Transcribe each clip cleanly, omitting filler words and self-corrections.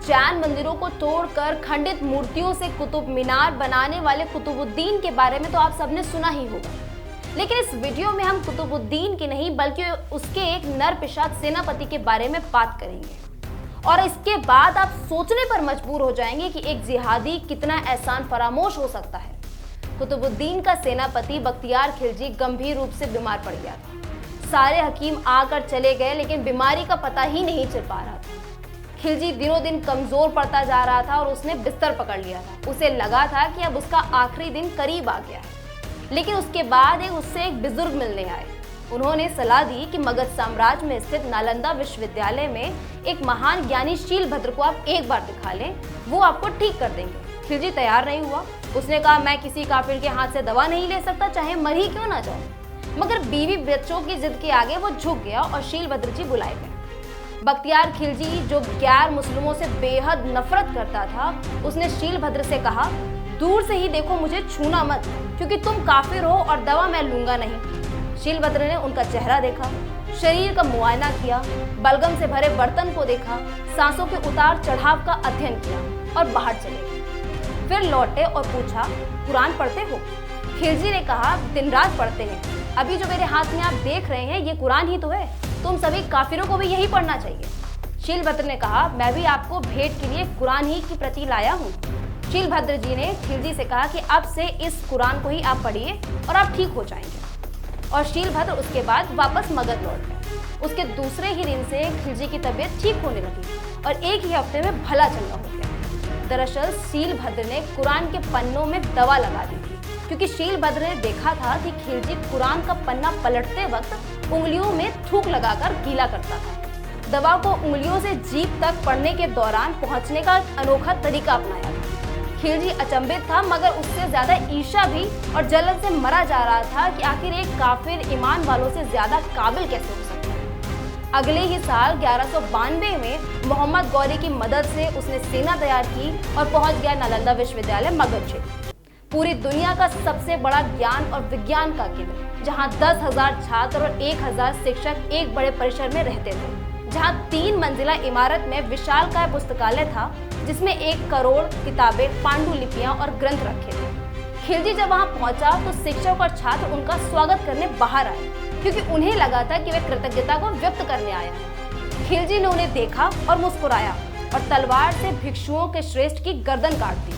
जैन मंदिरों को तोड़कर खंडित मूर्तियों से कुतुब मीनार बनाने वाले कुतुबुद्दीन के बारे में तो आप सबने सुना ही होगा। लेकिन इस वीडियो में हम कुतुबुद्दीन के नहीं बल्कि उसके एक नरपिशाच सेनापति के बारे में बात करेंगे। और इसके बाद आप सोचने पर मजबूर हो जाएंगे कि एक जिहादी कितना एहसान फरामोश हो सकता है। कुतुबुद्दीन का सेनापति बख्तियार खिलजी गंभीर रूप से बीमार पड़ गया था। सारे हकीम आकर चले गए लेकिन बीमारी का पता ही नहीं चल पा रहा था। खिलजी दिनों दिन कमजोर पड़ता जा रहा था और उसने बिस्तर पकड़ लिया था। उसे लगा था कि अब उसका आखिरी दिन करीब आ गया है। लेकिन उसके बाद उससे एक बुजुर्ग मिलने आए। उन्होंने सलाह दी कि मगध साम्राज्य में स्थित नालंदा विश्वविद्यालय में एक महान ज्ञानी शीलभद्र को आप एक बार दिखा लें, वो आपको ठीक कर देंगे। खिलजी तैयार नहीं हुआ। उसने कहा, मैं किसी काफिर के हाथ से दवा नहीं ले सकता, चाहे मर ही क्यों ना जाऊं। मगर बीवी बच्चों की जिद के आगे वो झुक गया और शीलभद्र जी बुलाए गए। बख्तियार खिलजी जो गैर मुस्लिमों से बेहद नफरत करता था, उसने शीलभद्र से कहा, दूर से ही देखो, मुझे छूना मत, क्योंकि तुम काफिर हो और दवा मैं लूंगा नहीं। शीलभद्र ने उनका चेहरा देखा, शरीर का मुआयना किया, बलगम से भरे बर्तन को देखा, सांसों के उतार चढ़ाव का अध्ययन किया और बाहर चले गए। फिर लौटे और पूछा, कुरान पढ़ते हो? खिलजी ने कहा, दिन रात पढ़ते हैं। अभी जो मेरे हाथ में आप देख रहे हैं ये कुरान ही तो है। तुम सभी काफिरों को भी यही पढ़ना चाहिए। शीलभद्र ने कहा, मैं भी आपको भेंट के लिए कुरान ही की प्रति लाया हूँ। शीलभद्र जी ने खिलजी से कहा कि अब से इस कुरान को ही आप पढ़िए और आप ठीक हो जाएंगे। और शीलभद्र उसके बाद वापस मगध लौट गए। उसके दूसरे ही दिन से खिलजी की तबीयत ठीक होने लगी और एक ही हफ्ते में भला चंगा हो गया। दरअसल शीलभद्र ने कुरान के पन्नों में दवा लगा दी थी, क्योंकि शीलभद्र ने देखा था कि खिलजी कुरान का पन्ना पलटते वक्त उंगलियों में थूक लगाकर गीला करता था। दवा को उंगलियों से जीभ तक पढ़ने के दौरान पहुंचने का अनोखा तरीका अपनाया था। खिलजी अचंभित था, मगर उससे ज्यादा ईर्ष्या भी और जलन से मरा जा रहा था कि आखिर एक काफिर ईमान वालों से ज्यादा काबिल कैसे हो सकता है। अगले ही साल 1192 में मोहम्मद गौरी की मदद से उसने सेना तैयार की और पहुंच गया नालंदा विश्वविद्यालय मगध क्षेत्र, पूरी दुनिया का सबसे बड़ा ज्ञान और विज्ञान का केंद्र, जहां 10,000 छात्र और 1,000 शिक्षक एक बड़े परिसर में रहते थे, जहां 3 मंजिला इमारत में विशालकाय पुस्तकालय था, जिसमें 1 करोड़ किताबें, पांडुलिपियां और ग्रंथ रखे थे। खिलजी जब वहां पहुंचा तो शिक्षक और छात्र उनका स्वागत करने बाहर आए, क्योंकि उन्हें लगा था कि वे कृतज्ञता को व्यक्त करने आए हैं। खिलजी ने उन्हें देखा और मुस्कुराया और तलवार से भिक्षुओं के श्रेष्ठ की गर्दन काट दी,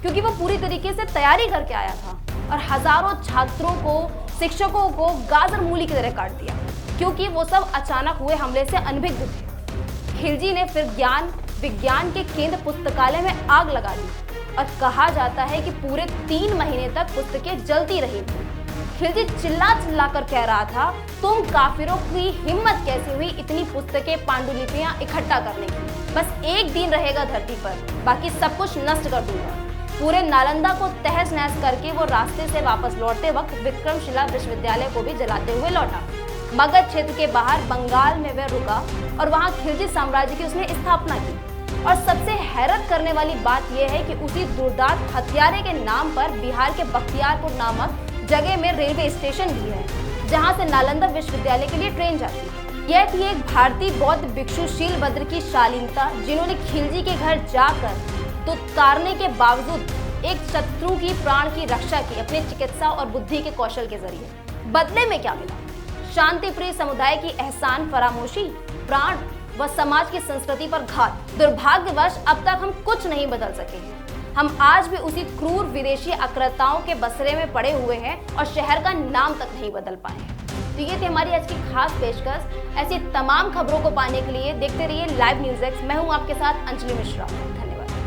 क्योंकि वो पूरी तरीके से तैयारी करके आया था, और हजारों छात्रों को, शिक्षकों को गाजर मूली की तरह काट दिया, क्योंकि वो सब अचानक हुए हमले से अनभिज्ञ थे। खिलजी ने फिर ज्ञान विज्ञान के केंद्र पुस्तकालय में आग लगा दी और कहा जाता है कि पूरे 3 महीने तक पुस्तकें जलती रही थी। खिलजी चिल्ला चिल्ला कर कह रहा था, तुम काफिरों की हिम्मत कैसे हुई इतनी पुस्तकें, पांडुलिपियां इकट्ठा करने की? बस एक दिन रहेगा धरती पर, बाकी सब कुछ नष्ट कर दूंगा। पूरे नालंदा को तहस नहस करके वो रास्ते से वापस लौटते वक्त विक्रमशिला विश्वविद्यालय को भी जलाते हुए लौटा। मगध क्षेत्र के बाहर बंगाल में वह रुका और वहां खिलजी साम्राज्य की उसने स्थापना की। और सबसे हैरत करने वाली बात यह है कि उसी दुर्दांत हत्यारे के नाम पर बिहार के बख्तियारपुर नामक जगह में रेलवे स्टेशन भी है, जहां से नालंदा विश्वविद्यालय के लिए ट्रेन जाती है। यह थी एक भारतीय बौद्ध भिक्षु शीलभद्र की शालीनता, जिन्होंने खिलजी के घर जाकर दुत्कारने के बावजूद एक शत्रु की प्राण की रक्षा की, अपने चिकित्सा और बुद्धि के कौशल के जरिए। बदले में क्या मिला? शांति प्रिय समुदाय की एहसान फरामोशी, प्राण व समाज की संस्कृति पर घात। दुर्भाग्यवश अब तक हम कुछ नहीं बदल सके हैं। हम आज भी उसी क्रूर विदेशी आक्रांताओं के बसरे में पड़े हुए हैं और शहर का नाम तक नहीं बदल पाए हैं। तो ये थी हमारी आज की खास पेशकश। ऐसी तमाम खबरों को पाने के लिए देखते रहिए लाइव न्यूज़ एक्स। मैं हूं आपके साथ अंजलि मिश्रा। धन्यवाद।